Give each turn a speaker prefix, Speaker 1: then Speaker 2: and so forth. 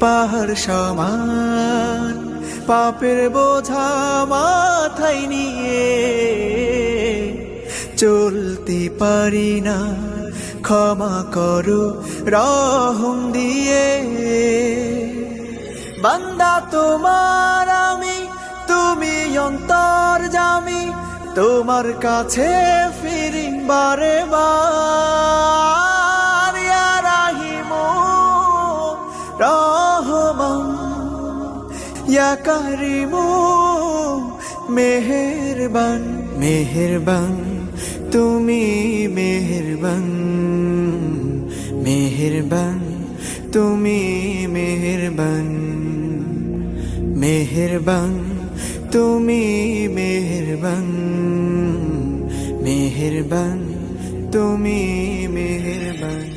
Speaker 1: পাহাড় সমান পাপের বোঝা মাথায় নিয়ে চলতে পারি না, ক্ষমা করো রহম দিয়ে। বান্দা তোমার আমি, তুমি অন্তর্যামী, তোমার কাছে ফিরি বারে বার। ইয়া রাহিমু রহমান, ইয়া কারিমু মেহেরবান, মেহেরবান তুমি মেহেরবান, মেহেরবান তুমি মেহেরবান, মেহেরবান তুমি মেহেরবান, মেহেরবান তুমি মেহেরবান।